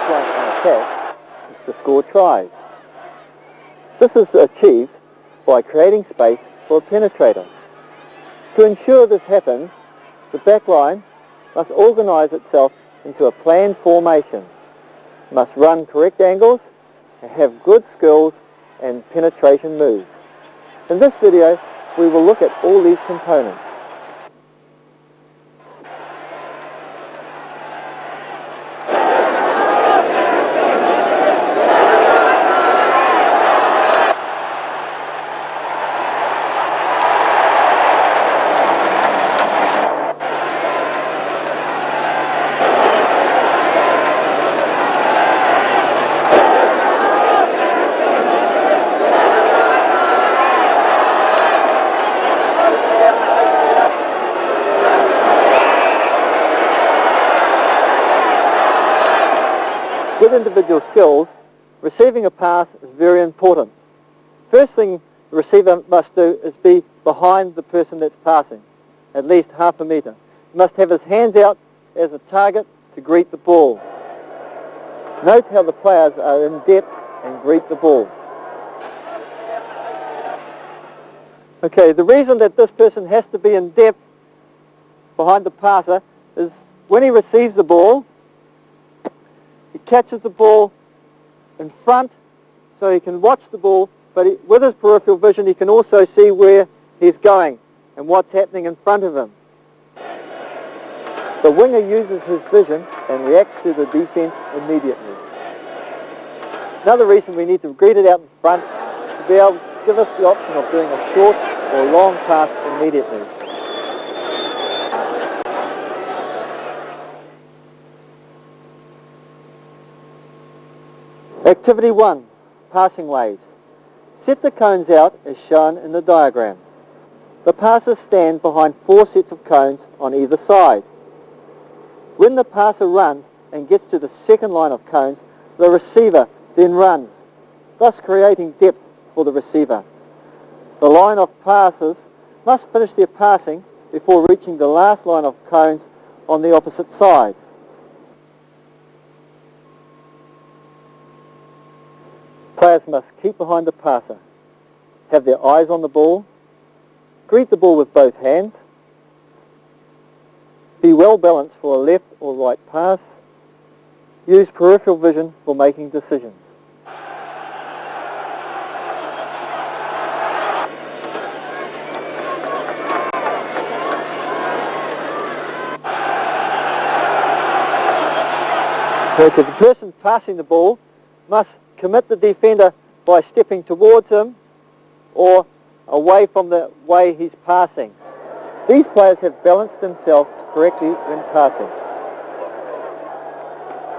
backline can attack is to score tries. This is achieved by creating space for a penetrator. To ensure this happens, the backline must organise itself into a planned formation, must run correct angles, and have good skills and penetration moves. In this video, we will look at all these components. With individual skills, receiving a pass is very important. First thing the receiver must do is be behind the person that's passing, at least half a metre. He must have his hands out as a target to greet the ball. Note how the players are in depth and greet the ball. Okay, the reason that this person has to be in depth behind the passer is when he receives the ball, he catches the ball in front so he can watch the ball, but with his peripheral vision he can also see where he's going and what's happening in front of him. The winger uses his vision and reacts to the defence immediately. Another reason we need to greet it out in front to be able to give us the option of doing a short or long pass immediately. Activity 1, passing waves. Set the cones out as shown in the diagram. The passers stand behind 4 sets of cones on either side. When the passer runs and gets to the second line of cones, the receiver then runs, thus creating depth for the receiver. The line of passers must finish their passing before reaching the last line of cones on the opposite side. Players must keep behind the passer, have their eyes on the ball, greet the ball with both hands, be well balanced for a left or right pass, use peripheral vision for making decisions. Okay, the person passing the ball must commit the defender by stepping towards him or away from the way he's passing. These players have balanced themselves correctly when passing.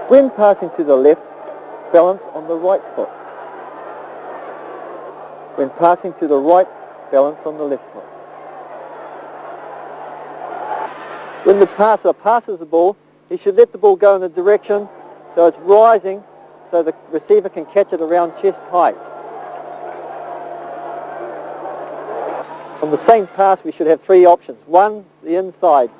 When passing to the left, balance on the right foot. When passing to the right, balance on the left foot. When the passer passes the ball, he should let the ball go in the direction so it's rising so the receiver can catch it around chest height. On the same pass we should have 3 options. 1, the inside.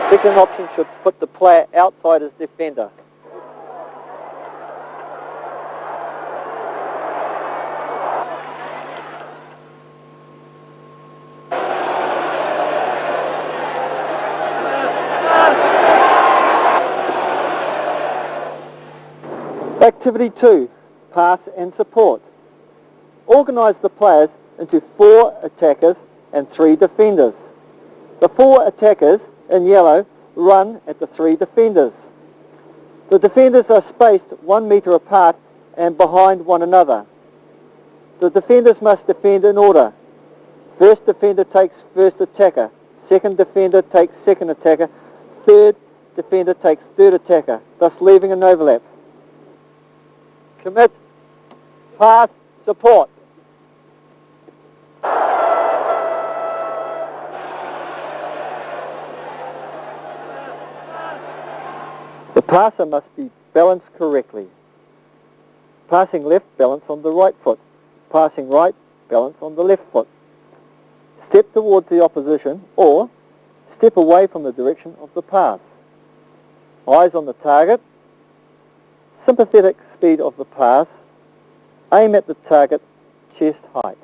Second option should put the player outside his defender. Activity 2, pass and support. Organise the players into 4 attackers and 3 defenders. The 4 attackers in yellow run at the 3 defenders. The defenders are spaced 1 metre apart and behind one another. The defenders must defend in order. First defender takes first attacker, second defender takes second attacker, third defender takes third attacker, thus leaving an overlap. Commit, pass, support. The passer must be balanced correctly. Passing left, balance on the right foot. Passing right, balance on the left foot. Step towards the opposition or Step away from the direction of the pass. Eyes on the target. Sympathetic speed of the pass. Aim at the target, chest height.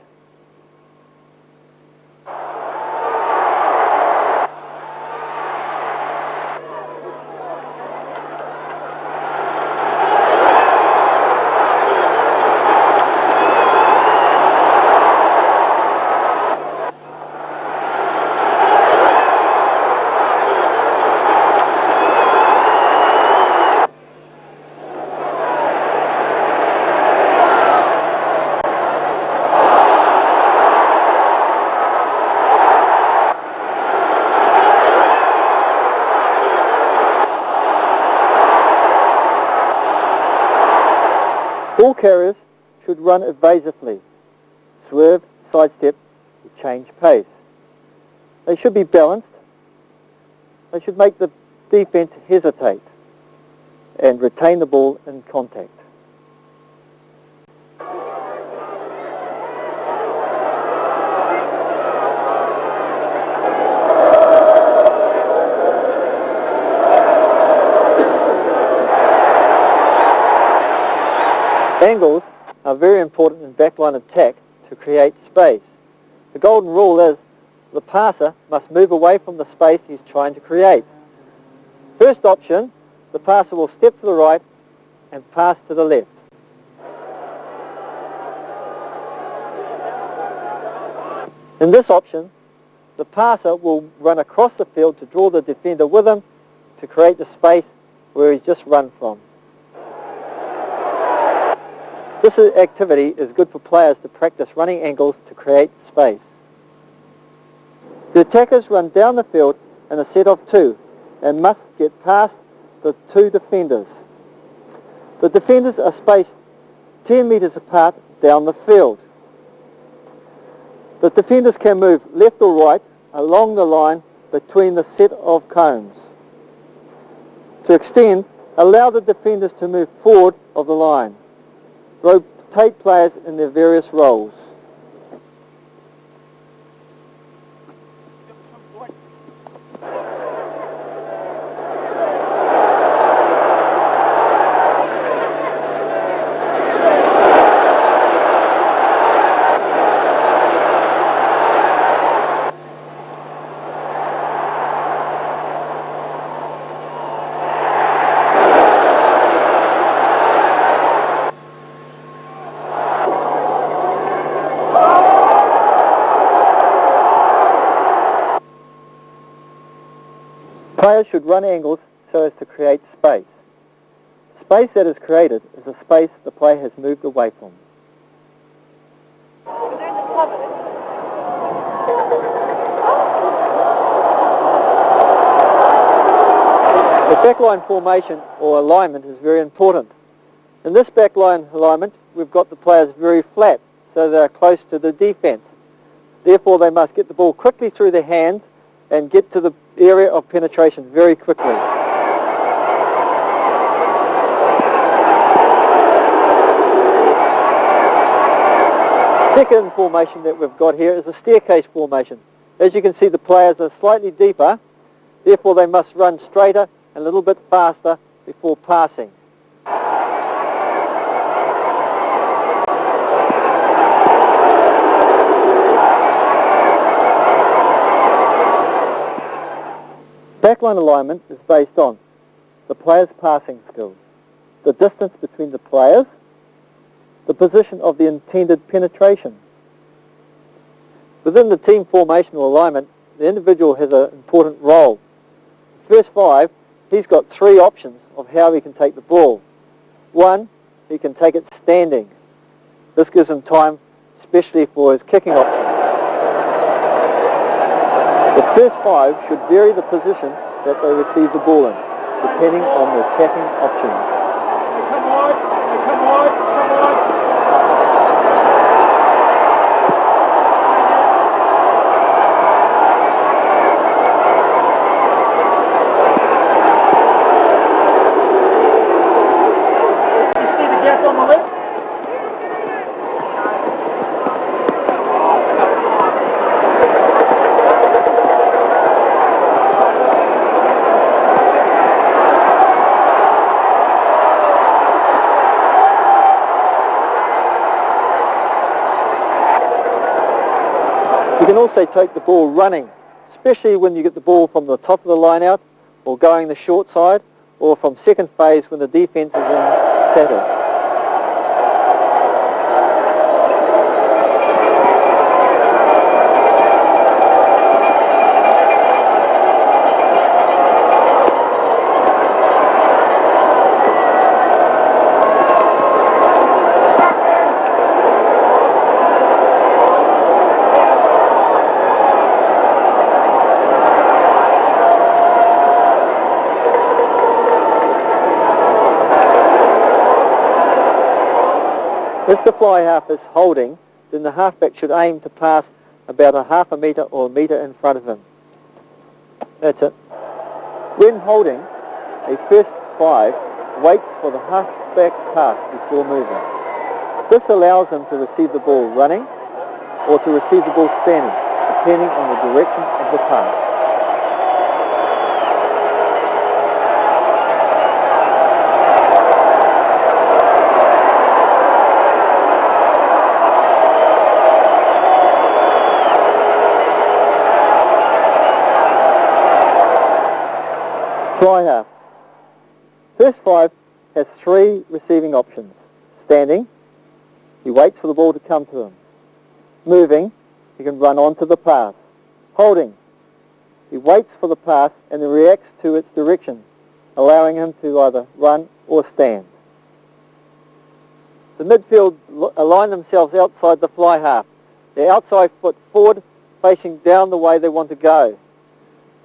Ball carriers should run evasively, swerve, sidestep, or change pace. They should be balanced. They should make the defence hesitate and retain the ball in contact. Angles are very important in backline attack to create space. The golden rule is the passer must move away from the space he's trying to create. First option, the passer will step to the right and pass to the left. In this option, the passer will run across the field to draw the defender with him to create the space where he's just run from. This activity is good for players to practice running angles to create space. The attackers run down the field in a set of two and must get past the two defenders. The defenders are spaced 10 metres apart down the field. The defenders can move left or right along the line between the set of cones. To extend, allow the defenders to move forward of the line. Rotate players in their various roles. Players should run angles so as to create space. Space that is created is a space the player has moved away from. The backline formation or alignment is very important. In this backline alignment, we've got the players very flat, so they're close to the defence. Therefore, they must get the ball quickly through their hands and get to the area of penetration very quickly. Second formation that we've got here is a staircase formation. As you can see, the players are slightly deeper, therefore they must run straighter and a little bit faster before passing. Backline alignment is based on the players' passing skills, the distance between the players, the position of the intended penetration. Within the team formation or alignment, the individual has an important role. The first five, he's got three options of how he can take the ball. One, he can take it standing. This gives him time, especially for his kicking option. The first five should vary the position that they receive the ball in, depending on the attacking options. Come on, come on, come on. You see the gap on the left? You can also take the ball running, especially when you get the ball from the top of the line out or going the short side, or from second phase when the defence is in tatters. If the fly half is holding, then the halfback should aim to pass about a half a metre or a metre in front of him. That's it. When holding, a first five waits for the halfback's pass before moving. This allows him to receive the ball running or to receive the ball standing, depending on the direction of the pass. Fly half. First five has three receiving options. Standing, he waits for the ball to come to him. Moving, he can run on to the pass. Holding, he waits for the pass and then reacts to its direction, allowing him to either run or stand. The midfield align themselves outside the fly half, their outside foot forward, facing down the way they want to go.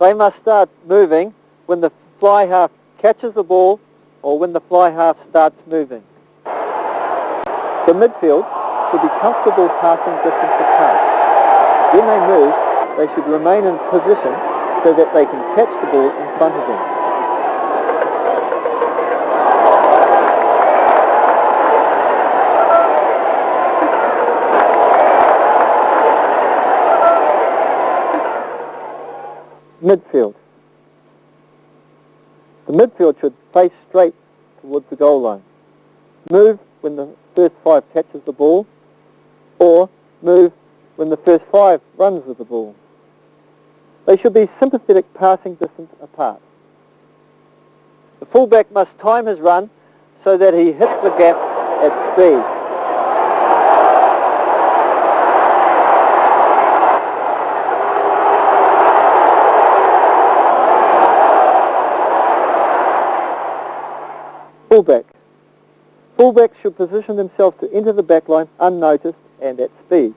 They must start moving when the fly half catches the ball or when the fly half starts moving. The midfield should be comfortable passing distance apart. When they move, they should remain in position so that they can catch the ball in front of them. Midfield. The midfield should face straight towards the goal line. Move when the first five catches the ball, or move when the first five runs with the ball. They should be sympathetic passing distance apart. The fullback must time his run so that he hits the gap at speed. Fullback. Fullbacks should position themselves to enter the backline unnoticed and at speed.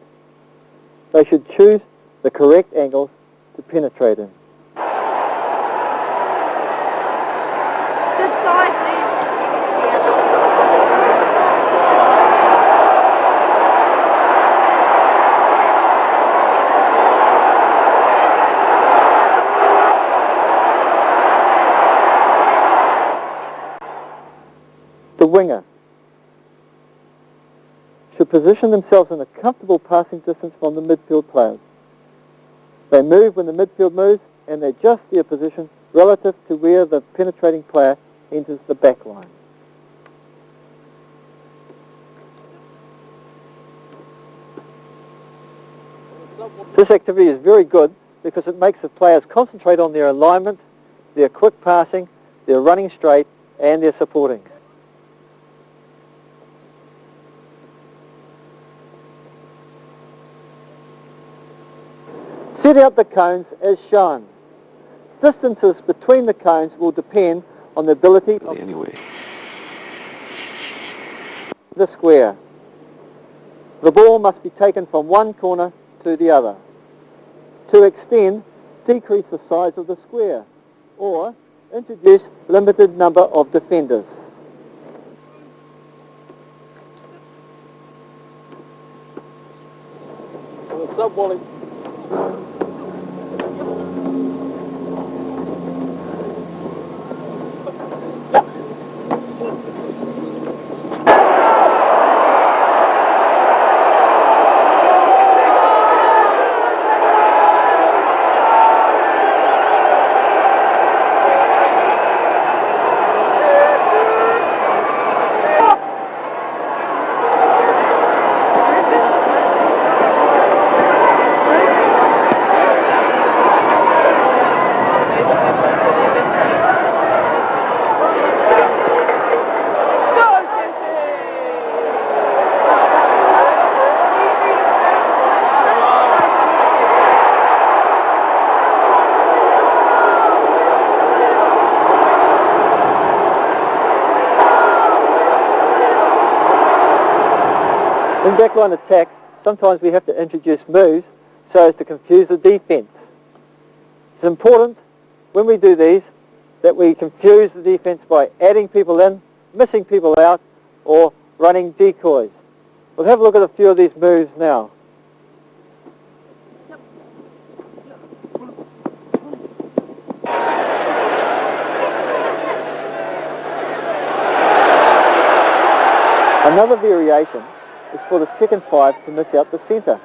They should choose the correct angles to penetrate in. Good size there. The winger should position themselves in a comfortable passing distance from the midfield players. They move when the midfield moves and they adjust their position relative to where the penetrating player enters the back line. This activity is very good because it makes the players concentrate on their alignment, their quick passing, their running straight and their supporting. Set out the cones as shown. Distances between the cones will depend on the ability of the square. The ball must be taken from one corner to the other. To extend, decrease the size of the square or introduce limited number of defenders. Stop volley. In backline attack, sometimes we have to introduce moves so as to confuse the defence. It's important when we do these that we confuse the defence by adding people in, missing people out, or running decoys. We'll have a look at a few of these moves now. Another variation is for the second 5 to miss out the centre.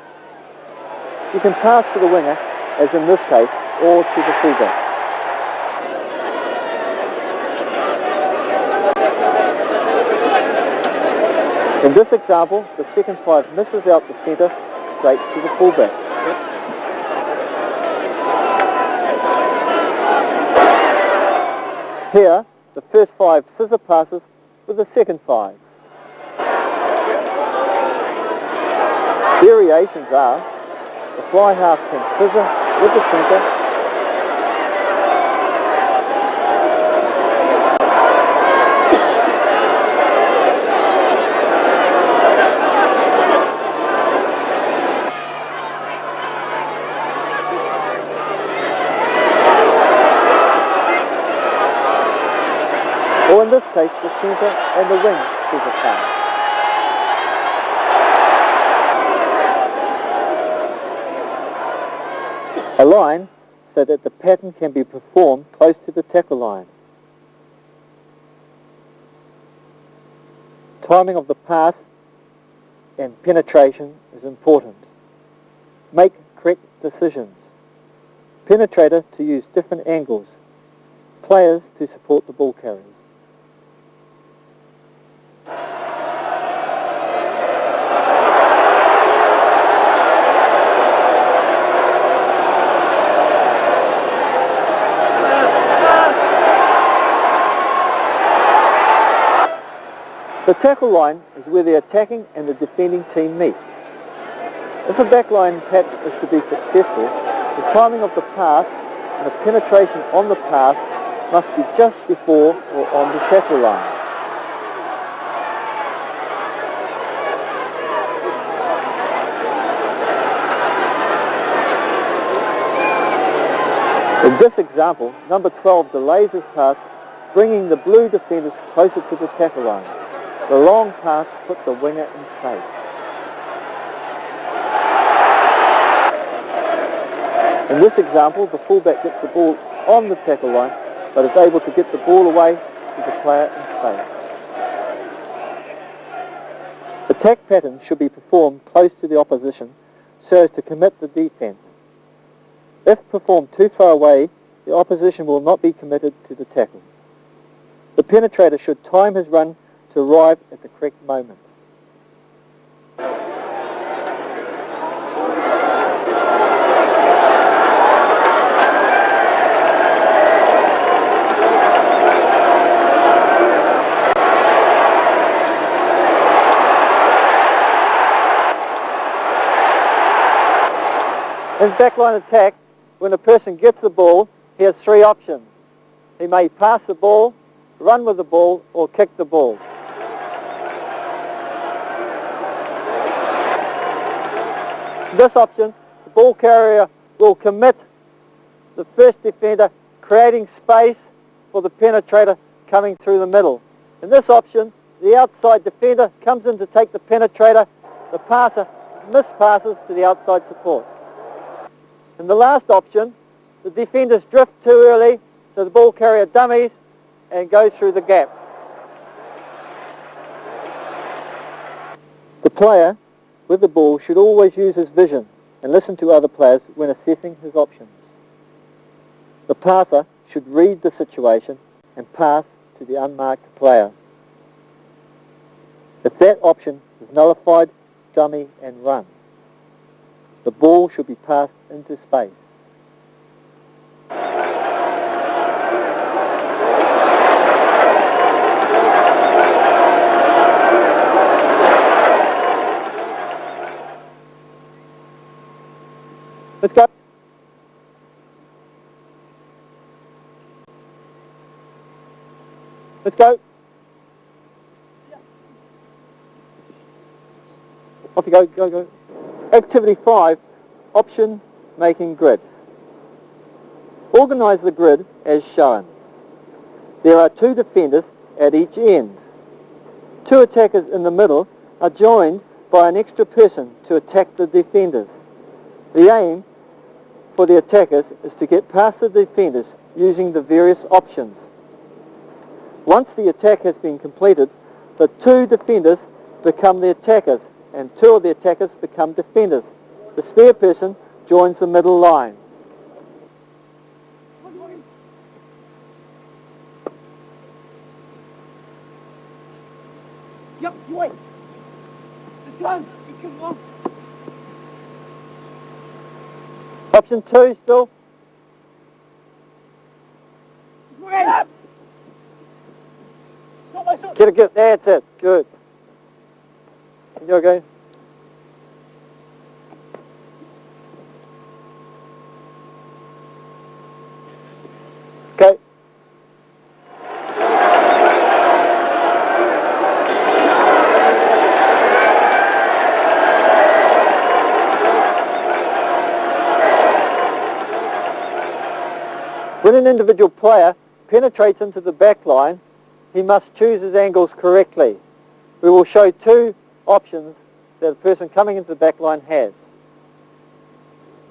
You can pass to the winger, as in this case, or to the fullback. In this example, the second 5 misses out the centre straight to the fullback. Here, the first 5 scissor passes with the second 5. Variations are the fly half can scissor with the centre, or in this case the centre and the wing scissor pass. A line so that the pattern can be performed close to the tackle line. Timing of the pass and penetration is important. Make correct decisions. Penetrator to use different angles. Players to support the ball carriers. The tackle line is where the attacking and the defending team meet. If a backline pattern is to be successful, the timing of the pass and the penetration on the pass must be just before or on the tackle line. In this example, number 12 delays his pass, bringing the blue defenders closer to the tackle line. The long pass puts a winger in space. In this example, the fullback gets the ball on the tackle line, but is able to get the ball away to the player in space. Attack pattern should be performed close to the opposition so as to commit the defence. If performed too far away, the opposition will not be committed to the tackle. The penetrator should time his run to arrive at the correct moment. In backline attack, when a person gets the ball, he has 3 options. He may pass the ball, run with the ball, or kick the ball. This option, the ball carrier will commit the first defender, creating space for the penetrator coming through the middle. In this option, the outside defender comes in to take the penetrator, the passer mispasses to the outside support. In the last option, the defenders drift too early, so the ball carrier dummies and goes through the gap. The player with the ball should always use his vision and listen to other players when assessing his options. The passer should read the situation and pass to the unmarked player. If that option is nullified, dummy and run. The ball should be passed into space. Let's go. Let's go. Off you go, go, go. Activity 5, option making grid. Organise the grid as shown. There are 2 defenders at each end. 2 attackers in the middle are joined by an extra person to attack the defenders. The aim for the attackers is to get past the defenders using the various options. Once the attack has been completed, the 2 defenders become the attackers and 2 of the attackers become defenders. The spare person joins the middle line. Yep, you wait. It's done. You come on. Option 2 still. Wait. Stop my foot. Get it, that's it, good. You okay? Okay. When an individual player penetrates into the back line, he must choose his angles correctly. We will show 2 options that a person coming into the back line has.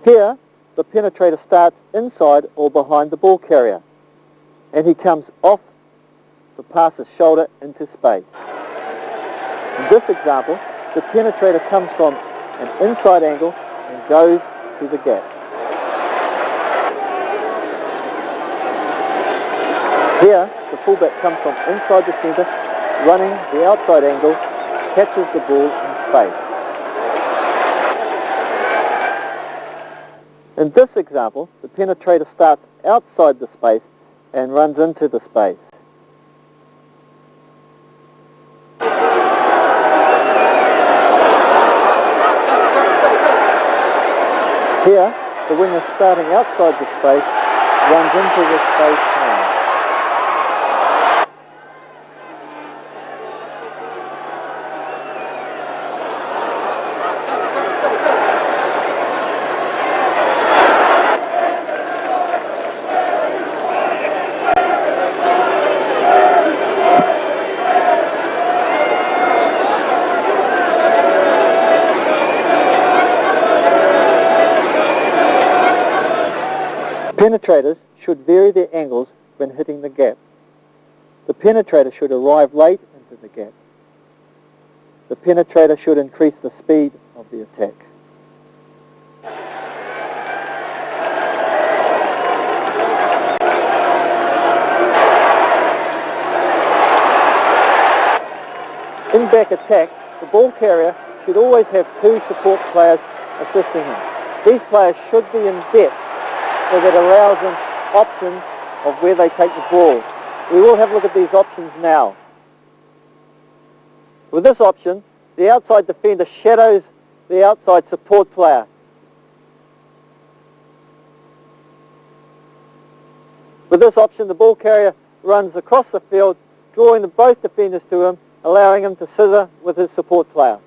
Here, the penetrator starts inside or behind the ball carrier, and he comes off the passer's shoulder into space. In this example, the penetrator comes from an inside angle and goes to the gap. Here, the fullback comes from inside the centre, running the outside angle, catches the ball in space. In this example, the penetrator starts outside the space and runs into the space. Here, the winger starting outside the space runs into the space now. Penetrators should vary their angles when hitting the gap. The penetrator should arrive late into the gap. The penetrator should increase the speed of the attack. In back attack, the ball carrier should always have 2 support players assisting him. These players should be in depth, so that allows them options of where they take the ball. We will have a look at these options now. With this option, the outside defender shadows the outside support player. With this option, the ball carrier runs across the field, drawing both defenders to him, allowing him to scissor with his support player.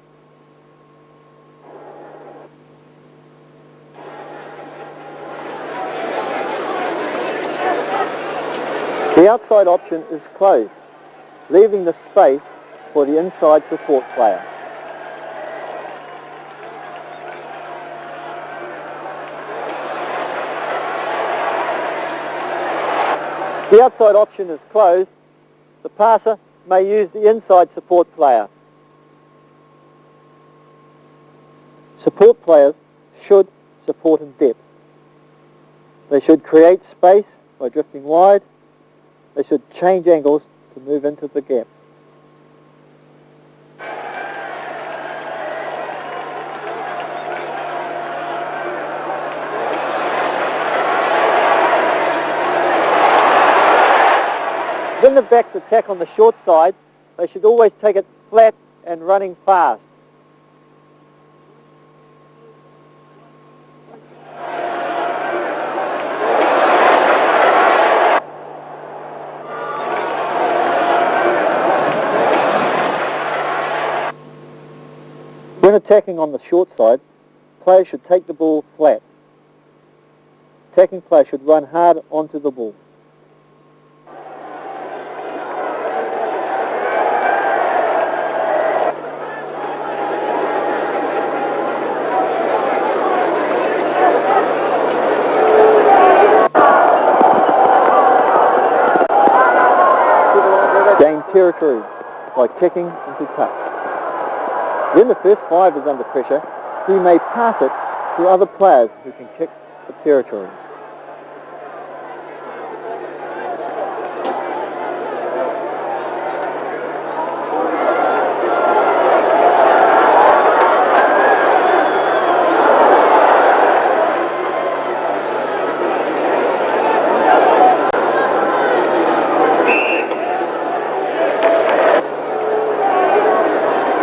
The outside option is closed, leaving the space for the inside support player. The outside option is closed. The passer may use the inside support player. Support players should support in depth. They should create space by drifting wide. They should change angles to move into the gap. When the backs attack on the short side, they should always take it flat and running fast. When attacking on the short side, players should take the ball flat. Attacking players should run hard onto the ball. Gain territory by kicking into touch. When the first 5 is under pressure, he may pass it to other players who can kick the territory.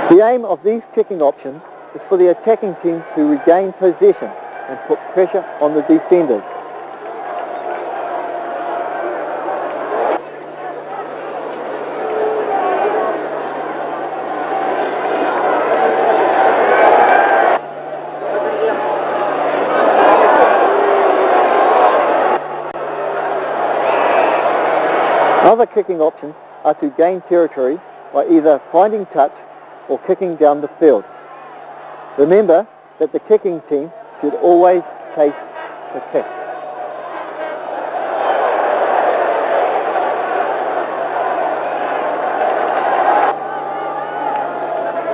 The aim of these kicking options is for the attacking team to regain possession and put pressure on the defenders. Other kicking options are to gain territory by either finding touch or kicking down the field. Remember that the kicking team should always chase the kicks.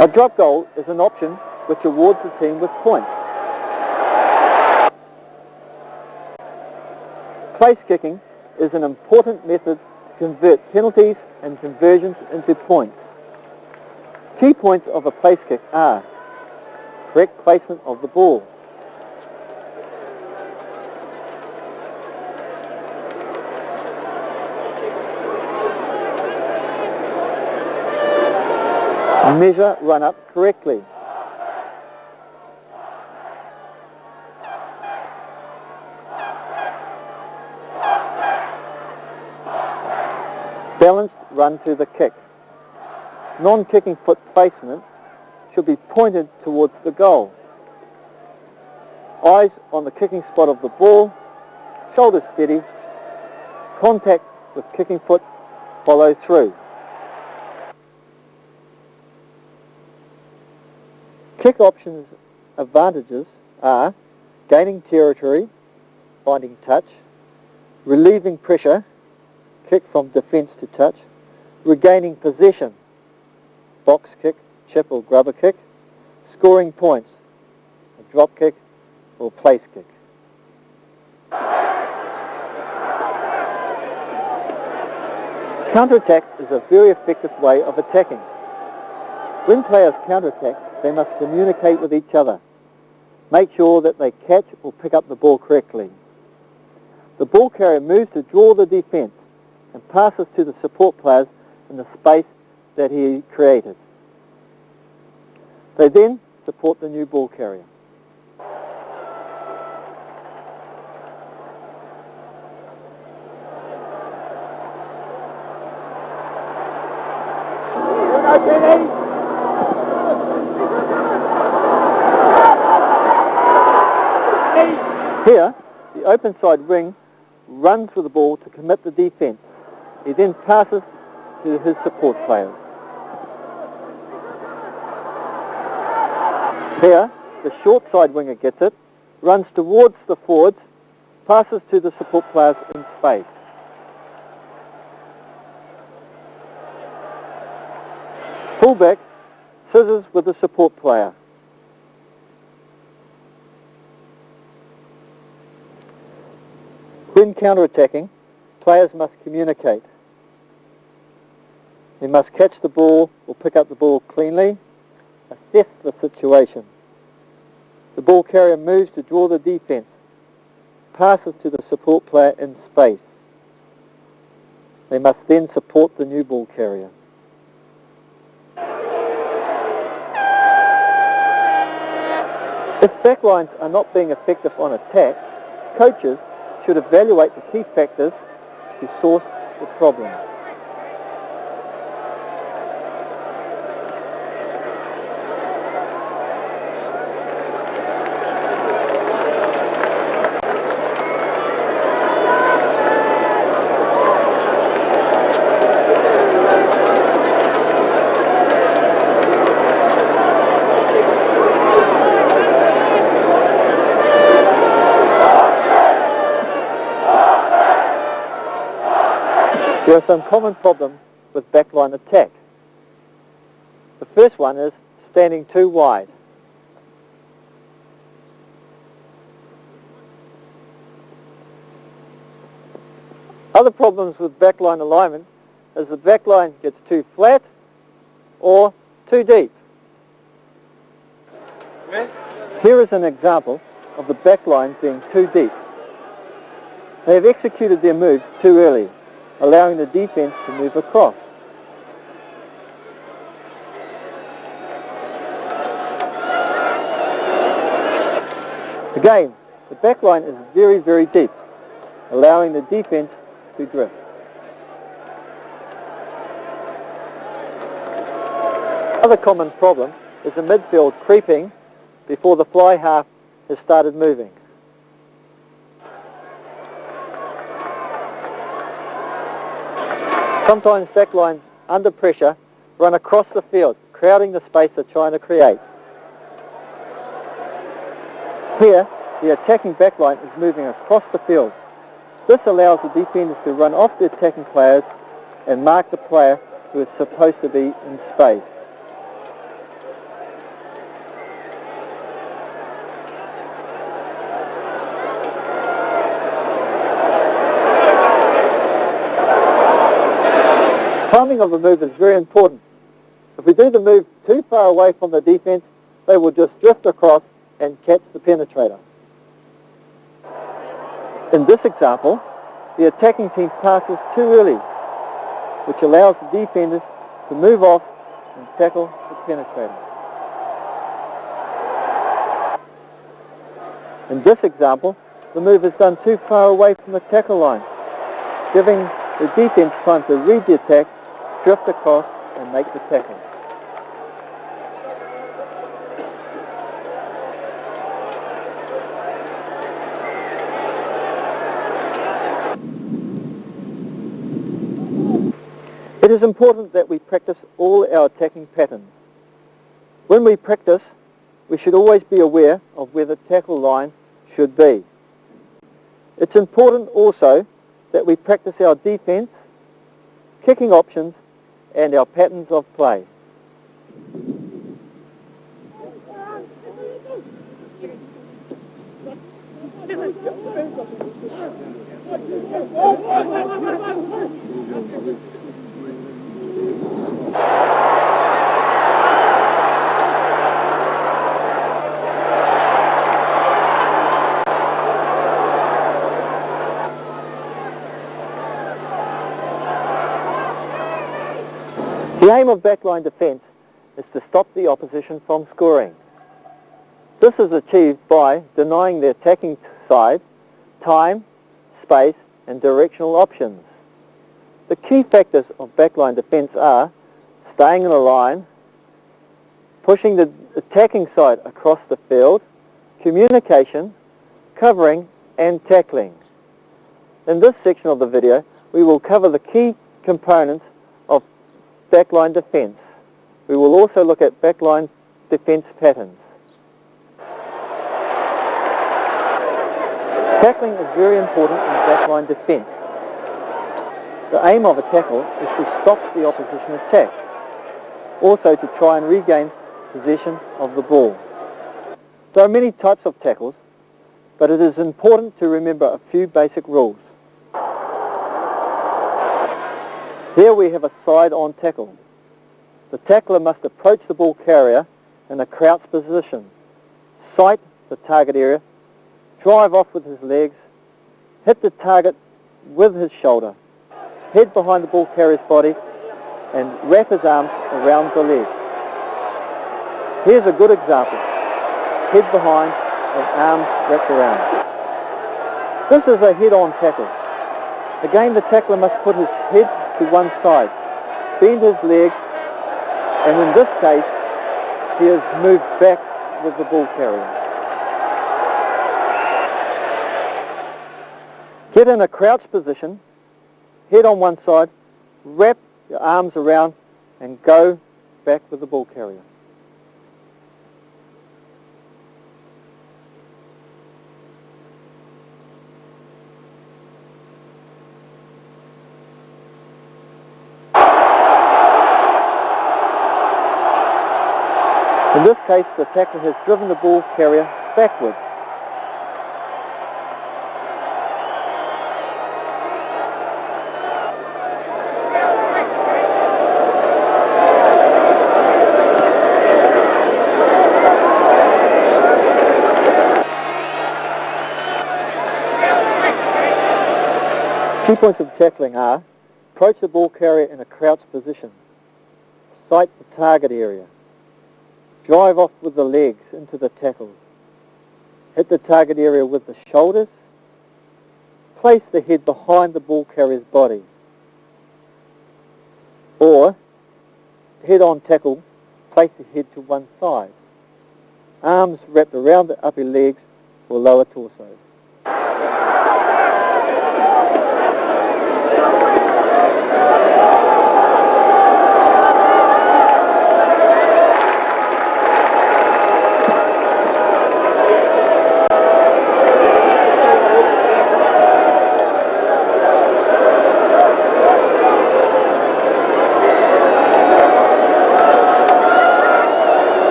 A drop goal is an option which awards the team with points. Place kicking is an important method to convert penalties and conversions into points. Key points of a place kick are correct placement of the ball, measure run up correctly, balanced run to the kick. Non-kicking foot placement should be pointed towards the goal. Eyes on the kicking spot of the ball, shoulders steady, contact with kicking foot, follow through. Kick options advantages are gaining territory, finding touch, relieving pressure, kick from defence to touch, regaining possession, box kick, chip or grubber kick, scoring points, a drop kick or place kick. Counter-attack is a very effective way of attacking. When players counter-attack, they must communicate with each other. Make sure that they catch or pick up the ball correctly. The ball carrier moves to draw the defence and passes to the support players in the space that he created. They then support the new ball carrier. Here, the open side wing runs with the ball to commit the defence. He then passes to his support players. Here, the short side winger gets it, runs towards the forwards, passes to the support players in space. Fullback scissors with the support player. When counter-attacking, players must communicate. They must catch the ball or pick up the ball cleanly, assess the situation. The ball carrier moves to draw the defence, passes to the support player in space. They must then support the new ball carrier. If backlines are not being effective on attack, coaches should evaluate the key factors to source the problem. There are some common problems with backline attack. The first one is standing too wide. Other problems with backline alignment is the backline gets too flat or too deep. Here is an example of the backline being too deep. They have executed their move too early, allowing the defence to move across. Again, the backline is very, very deep, allowing the defence to drift. Another common problem is the midfield creeping before the fly half has started moving. Sometimes backlines under pressure run across the field, crowding the space they're trying to create. Here, the attacking backline is moving across the field. This allows the defenders to run off the attacking players and mark the player who is supposed to be in space. Timing of the move is very important. If we do the move too far away from the defence, they will just drift across and catch the penetrator. In this example, the attacking team passes too early, which allows the defenders to move off and tackle the penetrator. In this example, the move is done too far away from the tackle line, giving the defence time to read the attack, drift across and make the tackle. It is important that we practice all our attacking patterns. When we practice, we should always be aware of where the tackle line should be. It's important also that we practice our defence, kicking options, and our patterns of play. The aim of backline defence is to stop the opposition from scoring. This is achieved by denying the attacking side time, space and directional options. The key factors of backline defence are staying in a line, pushing the attacking side across the field, communication, covering and tackling. In this section of the video, we will cover the key components of backline defence. We will also look at backline defence patterns. Tackling is very important in backline defence. The aim of a tackle is to stop the opposition attack, also to try and regain possession of the ball. There are many types of tackles, but it is important to remember a few basic rules. Here we have a side-on tackle. The tackler must approach the ball carrier in a crouched position, sight the target area, drive off with his legs, hit the target with his shoulder, head behind the ball carrier's body, and wrap his arms around the leg. Here's a good example. Head behind and arms wrapped around. This is a head-on tackle. Again, the tackler must put his head to one side, bend his legs, and in this case, he has moved back with the ball carrier. Get in a crouched position, head on one side, wrap your arms around, and go back with the ball carrier. this case, the tackler has driven the ball carrier backwards. Key points of tackling are: approach the ball carrier in a crouched position, sight the target area, drive off with the legs into the tackle, hit the target area with the shoulders, place the head behind the ball carrier's body, or head-on tackle, place the head to one side, arms wrapped around the upper legs or lower torso.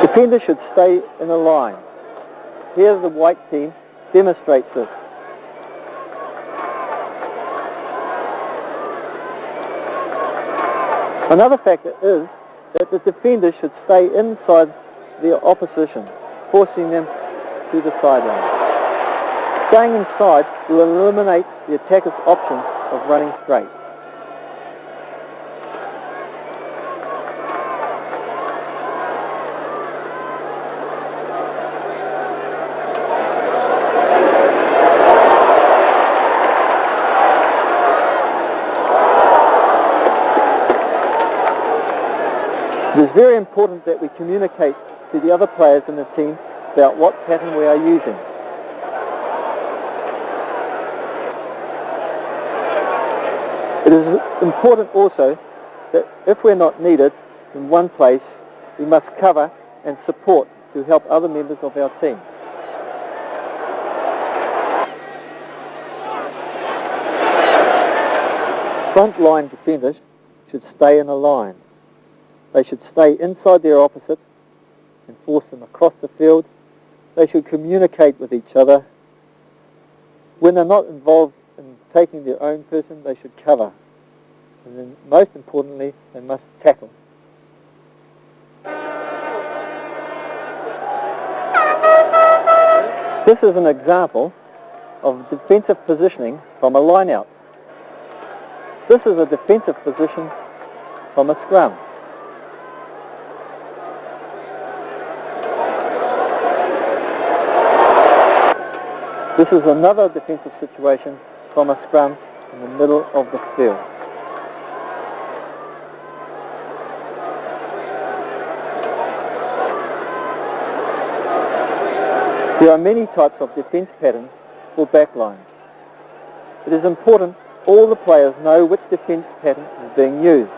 Defenders should stay in a line. Here the white team demonstrates this. Another factor is that the defenders should stay inside their opposition, forcing them to the sideline. Staying inside will eliminate the attacker's option of running straight. It is very important that we communicate to the other players in the team about what pattern we are using. It is important also that if we're not needed in one place, we must cover and support to help other members of our team. Front line defenders should stay in a line. They should stay inside their opposite and force them across the field. They should communicate with each other. When they're not involved in taking their own person, they should cover. And then most importantly, they must tackle. This is an example of defensive positioning from a line-out. This is a defensive position from a scrum. This is another defensive situation from a scrum in the middle of the field. There are many types of defence patterns for backlines. It is important all the players know which defence pattern is being used.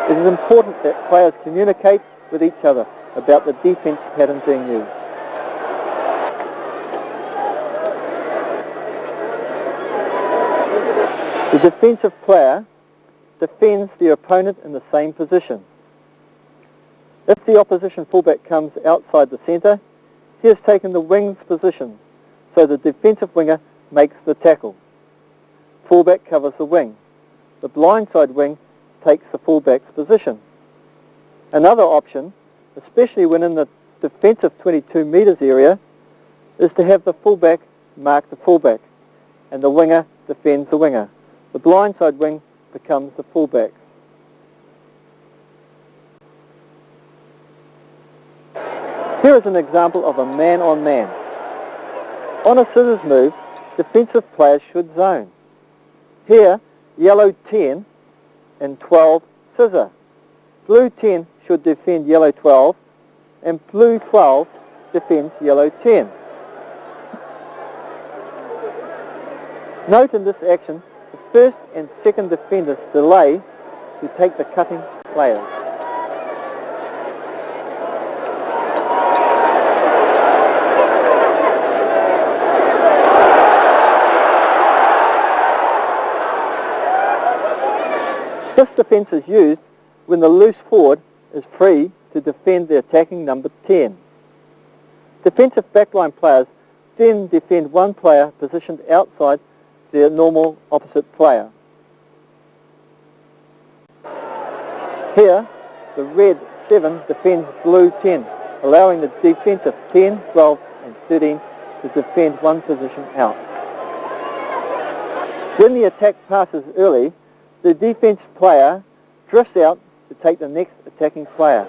It is important that players communicate with each other about the defence pattern being used. The defensive player defends the opponent in the same position. If the opposition fullback comes outside the centre, he has taken the wing's position, so the defensive winger makes the tackle. Fullback covers the wing. The blindside wing takes the fullback's position. Another option, especially when in the defensive 22 metres area, is to have the fullback mark the fullback and the winger defends the winger. The blindside wing becomes the fullback. Here is an example of a man-on-man. On a scissors move, defensive players should zone. Here, yellow 10 and 12 scissor. Blue 10 should defend yellow 12 and blue 12 defends yellow 10. Note in this action, the first and second defenders delay to take the cutting players. This defence is used when the loose forward is free to defend the attacking number 10. Defensive backline players then defend one player positioned outside their normal opposite player. Here, the red 7 defends blue 10, allowing the defensive 10, 12 and 13 to defend one position out. When the attack passes early, the defense player drifts out to take the next attacking player.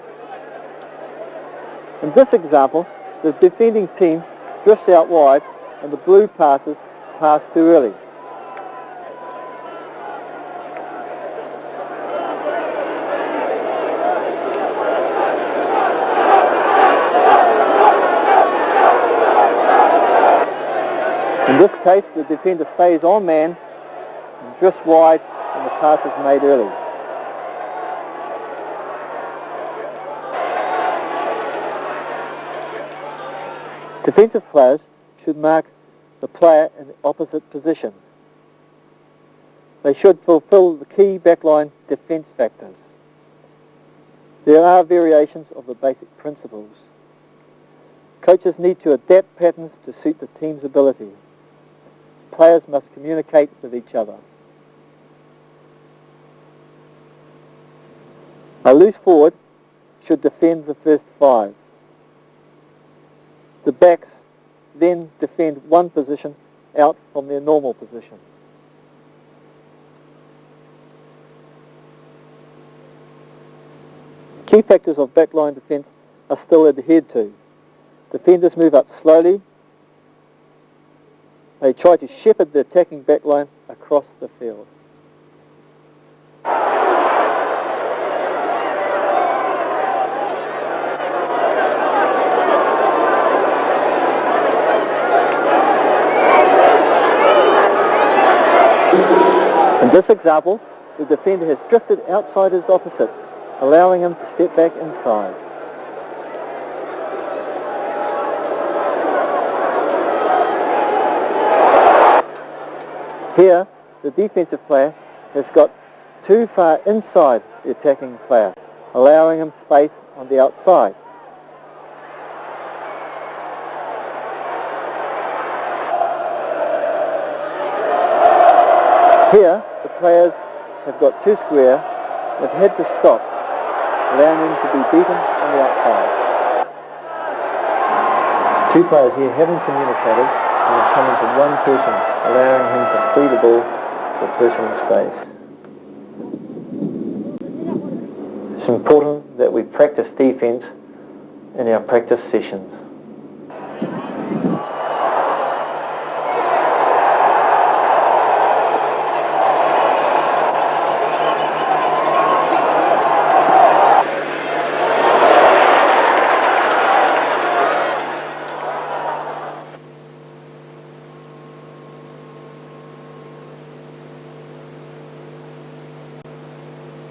In this example, the defending team drifts out wide and the blue passes pass too early. In this case, the defender stays on man and drifts wide when the pass is made early. Defensive players should mark the player in the opposite position. They should fulfill the key backline defence factors. There are variations of the basic principles. Coaches need to adapt patterns to suit the team's ability. Players must communicate with each other. A loose forward should defend the first 5. The backs then defend one position out from their normal position. Key factors of backline defence are still adhered to. Defenders move up slowly. They try to shepherd the attacking backline across the field. In this example, the defender has drifted outside his opposite, allowing him to step back inside. Here, the defensive player has got too far inside the attacking player, allowing him space on the outside. Here, the players have got too square, have had to stop, allowing them to be beaten on the outside. Two players here haven't communicated and have come into one person, allowing him to free the ball for personal space. It's important that we practice defence in our practice sessions.